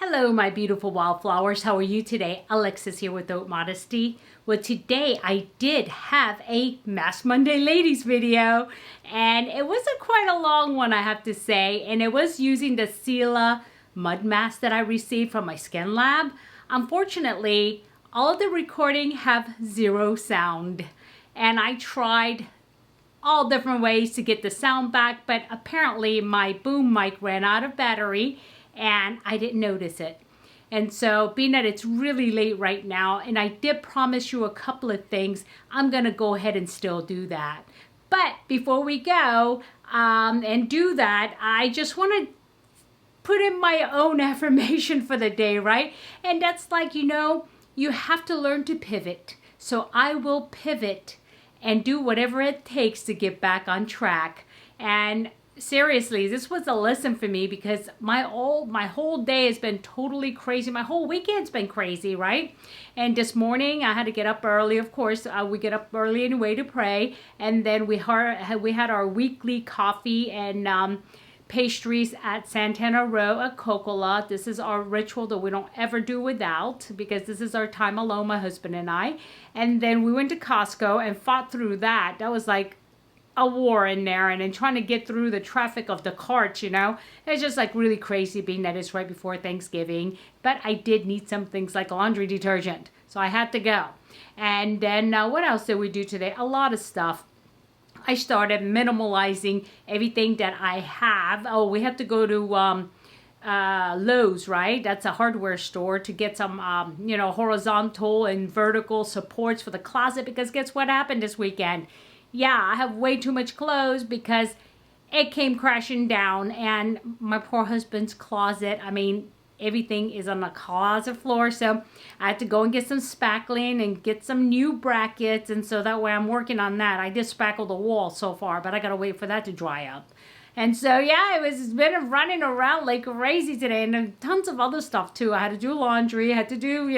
Hello, my beautiful wildflowers. How are you today? Alexis here with Haute Modesty. Well, today I did have a Mask Monday Ladies video, and it wasn't quite a long one, I have to say, and it was using the Sela mud mask that I received from my skin lab. Unfortunately, all of the recording have zero sound, and I tried all different ways to get the sound back, but apparently my boom mic ran out of battery and I didn't notice it. And so being that it's really late right now and I did promise you a couple of things, I'm gonna go ahead and still do that. But before we go and do that, I just want to put in my own affirmation for the day, right? And that's like, you have to learn to pivot. So I will pivot and do whatever it takes to get back on track. And seriously, this was a lesson for me because my whole day has been totally crazy. My whole weekend's been crazy, right? And this morning I had to get up early. Of course, we get up early anyway to pray, and then we had our weekly coffee and pastries at Santana Row at Cocola. This is our ritual that we don't ever do without because this is our time alone, my husband and I. And then we went to Costco and fought through that. That was like a war in there, and then trying to get through the traffic of the carts, It's just like really crazy being that it's right before Thanksgiving. But I did need some things like laundry detergent, so I had to go. And then what else did we do today? A lot of stuff. I started minimalizing everything that I have. Oh, we have to go to Lowe's, right? That's a hardware store, to get some, horizontal and vertical supports for the closet, because guess what happened this weekend? Yeah, I have way too much clothes because it came crashing down, and my poor husband's closet, everything is on the closet floor, so I had to go and get some spackling and get some new brackets, and so that way I'm working on that. I just spackled the wall so far, but I gotta wait for that to dry up. And so, yeah, it's been running around like crazy today, and then tons of other stuff too. I had to do laundry, I had to do,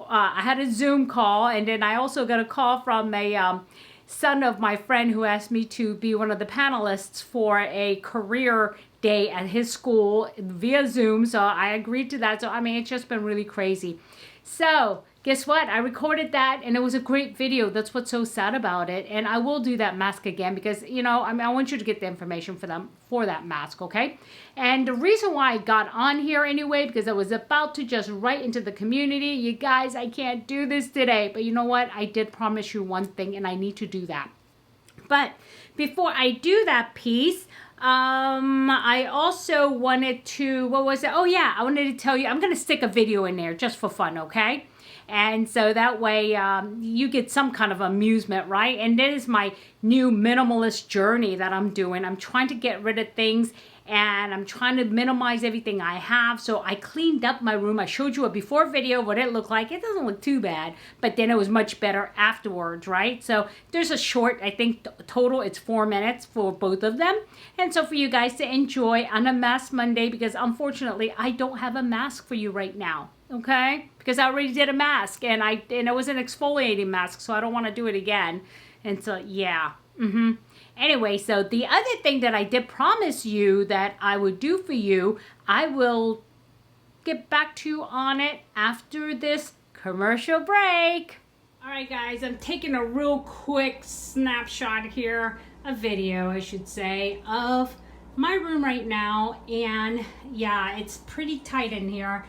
I had a Zoom call, and then I also got a call from a son of my friend who asked me to be one of the panelists for a career day at his school via Zoom. So I agreed to that. So, it's just been really crazy. So guess what? I recorded that and it was a great video. That's what's so sad about it. And I will do that mask again because, I want you to get the information for that mask, okay? And the reason why I got on here anyway, because I was about to just write into the community. You guys, I can't do this today. But you know what? I did promise you one thing and I need to do that. But before I do that piece, I also wanted to, what was it? Oh yeah, I wanted to tell you, I'm going to stick a video in there just for fun, okay? And so that way you get some kind of amusement, right? And that is my new minimalist journey that I'm doing. I'm trying to get rid of things and I'm trying to minimize everything I have. So I cleaned up my room. I showed you a before video what it looked like. It doesn't look too bad, but then it was much better afterwards, right? So there's a short, I think total it's 4 minutes for both of them. And so for you guys to enjoy on a Mask Monday, because unfortunately I don't have a mask for you right now. Okay, because I already did a mask and it was an exfoliating mask, so I don't want to do it again. And so yeah. Anyway, so the other thing that I did promise you that I would do for you, I will get back to you on it after this commercial break. All right, guys, I'm taking a real quick snapshot here, a video, I should say, of my room right now. And yeah, it's pretty tight in here.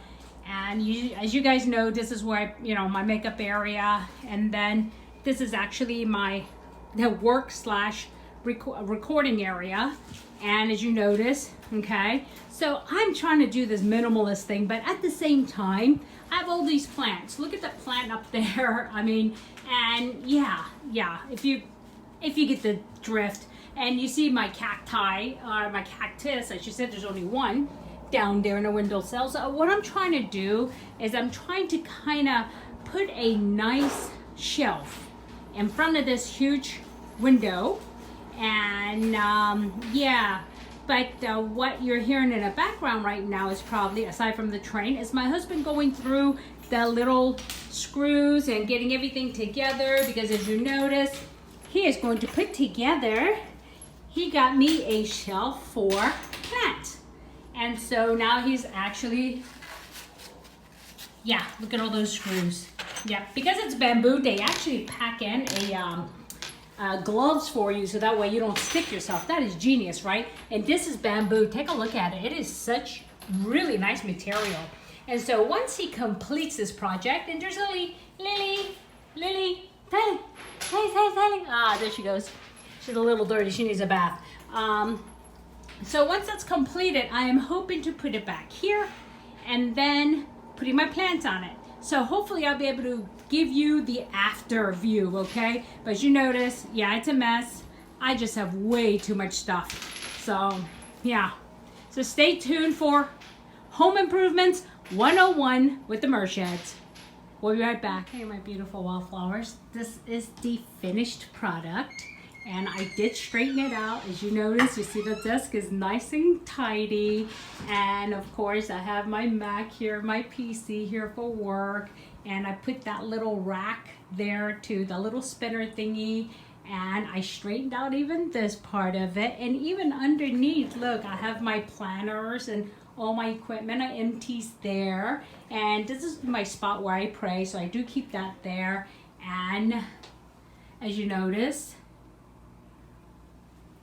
And as you guys know, this is where my makeup area, and then this is actually the work / recording area. And as you notice, okay, so I'm trying to do this minimalist thing, but at the same time, I have all these plants. Look at the plant up there. And yeah, if you get the drift, and you see my cacti, or my cactus, as you said, there's only one down there in the windowsill. So what I'm trying to do is I'm trying to kind of put a nice shelf in front of this huge window. And yeah, but what you're hearing in the background right now is probably, aside from the train, is my husband going through the little screws and getting everything together, because as you notice, he is going to put together, he got me a shelf for plants. And so now he's actually Yeah, look at all those screws. Yeah, because it's bamboo, they actually pack in gloves for you so that way you don't stick yourself. That is genius, right? And this is bamboo. Take a look at it. It is such really nice material. And so once he completes this project, and there's Lily. Ah, there she goes. She's a little dirty. She needs a bath. So once that's completed, I am hoping to put it back here and then putting my plants on it. So hopefully I'll be able to give you the after view, okay? But as you notice, yeah, it's a mess. I just have way too much stuff. So, yeah. So stay tuned for Home Improvements 101 with the Mersheds. We'll be right back. Hey, my beautiful wildflowers. This is the finished product. And I did straighten it out. As you notice, you see the desk is nice and tidy. And of course, I have my Mac here, my PC here for work. And I put that little rack there to the little spinner thingy. And I straightened out even this part of it. And even underneath, look, I have my planners and all my equipment. I empties there. And this is my spot where I pray. So I do keep that there. And as you notice,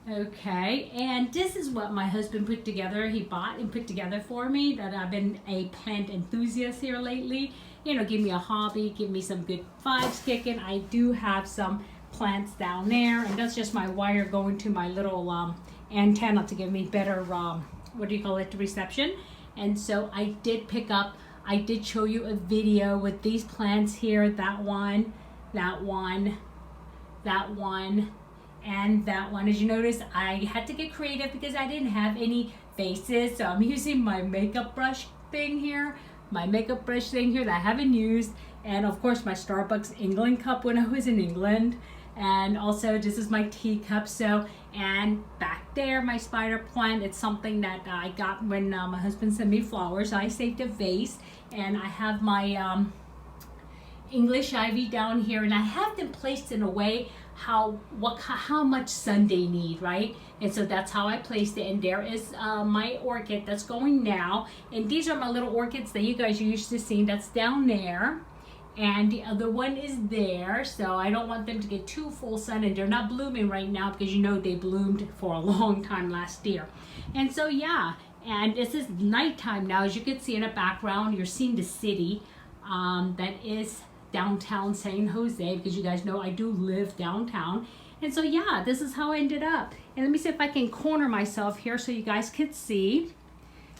okay, and this is what my husband put together. He bought and put together for me. That I've been a plant enthusiast here lately. You know, give me a hobby, give me some good vibes kicking. I do have some plants down there, and that's just my wire going to my little antenna to give me better, what do you call it, reception. And so I did pick up, I did show you a video with these plants here, that one, that one, that one, and that one. As you notice, I had to get creative because I didn't have any faces, so I'm using my makeup brush thing here, that I haven't used, and of course my Starbucks England cup when I was in England, and also this is my teacup. So, and back there my spider plant, it's something that I got when my husband sent me flowers. I saved a vase, and I have my English ivy down here, and I have them placed in a way how much sun they need, right? And so that's how I placed it. And there is my orchid that's going now, and these are my little orchids that you guys are used to seeing. That's down there, and the other one is there. So I don't want them to get too full sun, and they're not blooming right now because you know they bloomed for a long time last year. And so yeah, and this is nighttime now. As you can see in the background, you're seeing the city that is downtown San Jose, because you guys know I do live downtown. And so yeah, this is how I ended up. And let me see if I can corner myself here so you guys could see.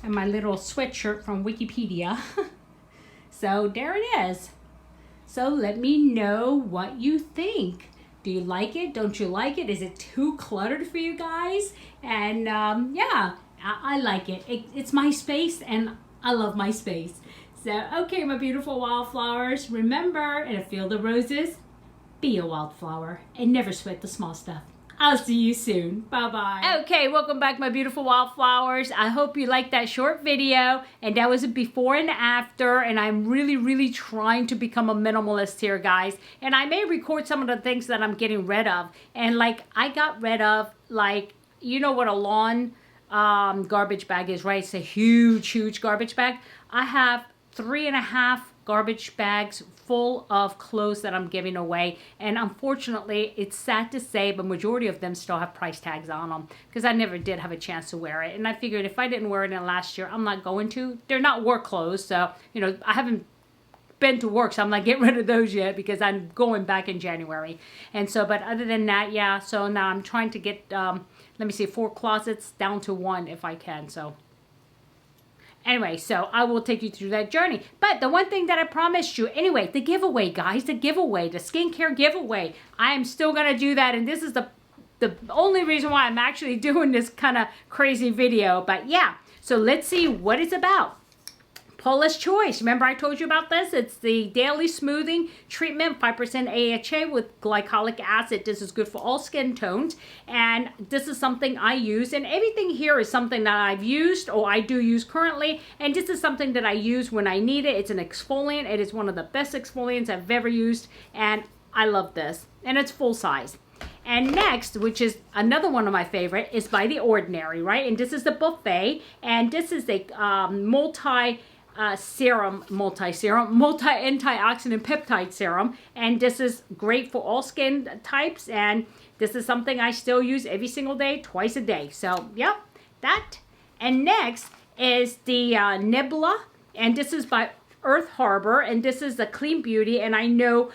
And my little sweatshirt from Wikipedia. So there it is. So let me know what you think. Do you like it? Don't you like it? Is it too cluttered for you guys? And yeah, I like it. It's my space, and I love my space. So, okay, my beautiful wildflowers, remember, in a field of roses, be a wildflower and never sweat the small stuff. I'll see you soon. Bye-bye. Okay, welcome back, my beautiful wildflowers. I hope you liked that short video, and that was a before and after, and I'm really trying to become a minimalist here, guys. And I may record some of the things that I'm getting rid of. And like, I got rid of, like, you know what a lawn garbage bag is, right? It's a huge garbage bag. I have 3.5 garbage bags full of clothes that I'm giving away, and unfortunately it's sad to say, but majority of them still have price tags on them because I never did have a chance to wear it. And I figured if I didn't wear it in last year, I'm not going to. They're not work clothes, so you know, I haven't been to work, so I'm not getting rid of those yet because I'm going back in January. And so, but other than that, yeah, so now I'm trying to get let me see, 4 closets down to 1 if I can. So anyway, so I will take you through that journey. But the one thing that I promised you, anyway, the giveaway, guys, the skincare giveaway. I am still going to do that, and this is the only reason why I'm actually doing this kind of crazy video. But yeah, so let's see what it's about. Paula's Choice. Remember I told you about this? It's the Daily Smoothing Treatment, 5% AHA with glycolic acid. This is good for all skin tones. And this is something I use. And everything here is something that I've used or I do use currently. And this is something that I use when I need it. It's an exfoliant. It is one of the best exfoliants I've ever used. And I love this. And it's full size. And next, which is another one of my favorite, is by The Ordinary, right? And this is the buffet. And this is a multi serum, multi-antioxidant peptide serum. And this is great for all skin types. And this is something I still use every single day, twice a day. So, yep, that. And next is the Nebula. And this is by Earth Harbor. And this is the Clean Beauty. And I know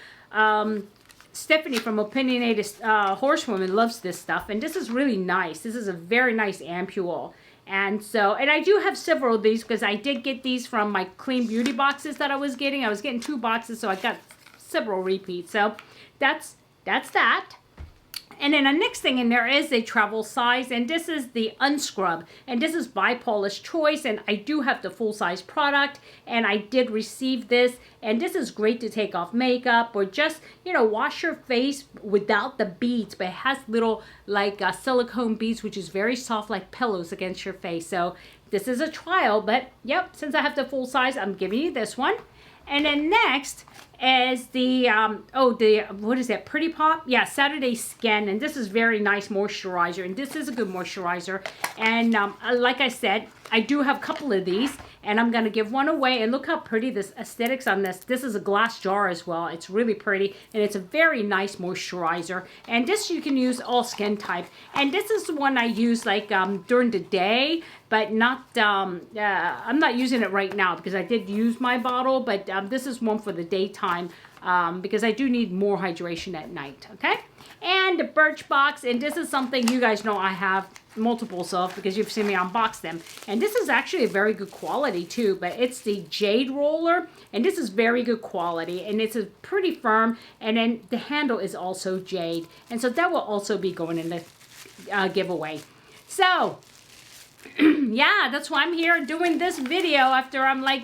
Stephanie from Opinionated Horsewoman loves this stuff. And this is really nice. This is a very nice ampule. And so, and I do have several of these because I did get these from my Clean Beauty boxes that I was getting. I was getting 2 boxes, so I got several repeats. So that's that. And then the next thing in there is a travel size, and this is the Unscrub, and this is by Paula's Choice, and I do have the full size product, and I did receive this, and this is great to take off makeup or just, you know, wash your face without the beads, but it has little like silicone beads, which is very soft like pillows against your face. So this is a trial, but yep, since I have the full size, I'm giving you this one. And then next is the, what is that, Pretty Pop? Yeah, Saturday Skin, and this is very nice moisturizer, and this is a good moisturizer. And like I said, I do have a couple of these, and I'm going to give one away. And look how pretty this aesthetics on this. This is a glass jar as well. It's really pretty, and it's a very nice moisturizer. And this you can use all skin type. And this is the one I use like during the day, but not, I'm not using it right now because I did use my bottle, but this is one for the daytime because I do need more hydration at night, okay? And the Birchbox, and this is something you guys know I have multiples of because you've seen me unbox them. And this is actually a very good quality too, but it's the Jade Roller, and this is very good quality, and it's a pretty firm, and then the handle is also jade, and so that will also be going in the giveaway. So yeah, that's why I'm here doing this video after I'm like,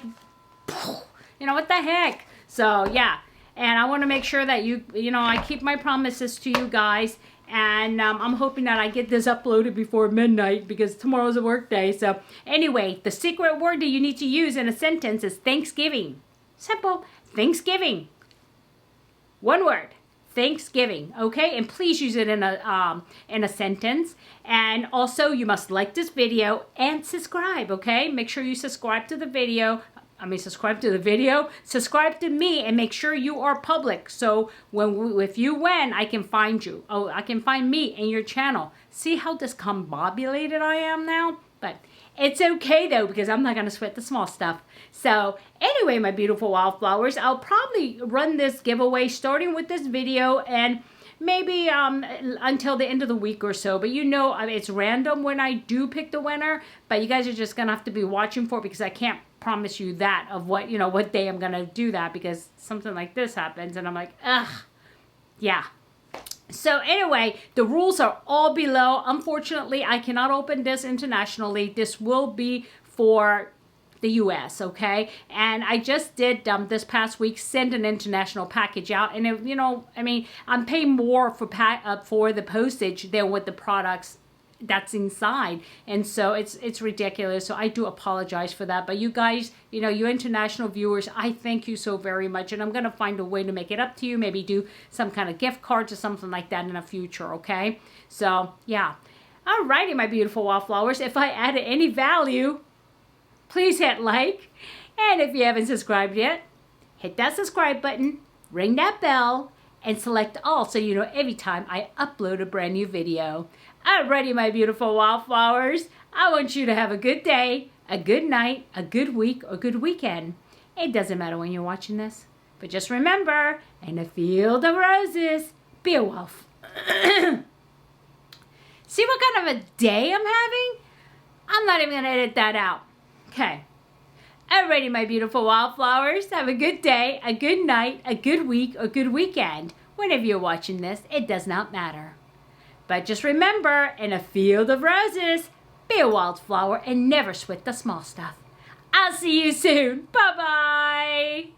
you know, what the heck. So yeah, and I want to make sure that you know, I keep my promises to you guys. And I'm hoping that I get this uploaded before midnight because tomorrow's a work day. So anyway, the secret word that you need to use in a sentence is Thanksgiving. Simple. Thanksgiving. One word. Thanksgiving. Okay? And please use it in a sentence. And also, you must like this video and subscribe. Okay? Make sure you subscribe to the video. Subscribe to the video, subscribe to me, and make sure you are public. So if you win, I can find you. Oh, I can find me in your channel. See how discombobulated I am now? But it's okay though, because I'm not going to sweat the small stuff. So anyway, my beautiful wildflowers, I'll probably run this giveaway starting with this video and maybe until the end of the week or so. But you know, it's random when I do pick the winner, but you guys are just going to have to be watching for it because I can't promise you that of what, you know, what day I'm going to do that because something like this happens and I'm like, ugh, yeah. So anyway, the rules are all below. Unfortunately, I cannot open this internationally. This will be for the US, okay? And I just did this past week send an international package out, and it, you know, I mean, I'm paying more for the postage than what the products that's inside, and so it's ridiculous. So I do apologize for that, but you guys, you know, you international viewers, I thank you so very much, and I'm gonna find a way to make it up to you, maybe do some kind of gift cards or something like that in the future, okay? So yeah, alrighty, my beautiful wildflowers, if I added any value, please hit like, and if you haven't subscribed yet, hit that subscribe button, ring that bell, and select all so you know every time I upload a brand new video. Alrighty, my beautiful wildflowers, I want you to have a good day, a good night, a good week, or good weekend. It doesn't matter when you're watching this, but just remember, in a field of roses, be a wolf. See what kind of a day I'm having? I'm not even going to edit that out. Okay. Alrighty, my beautiful wildflowers, have a good day, a good night, a good week, or good weekend. Whenever you're watching this, it does not matter. But just remember, in a field of roses, be a wildflower and never sweat the small stuff. I'll see you soon. Bye-bye.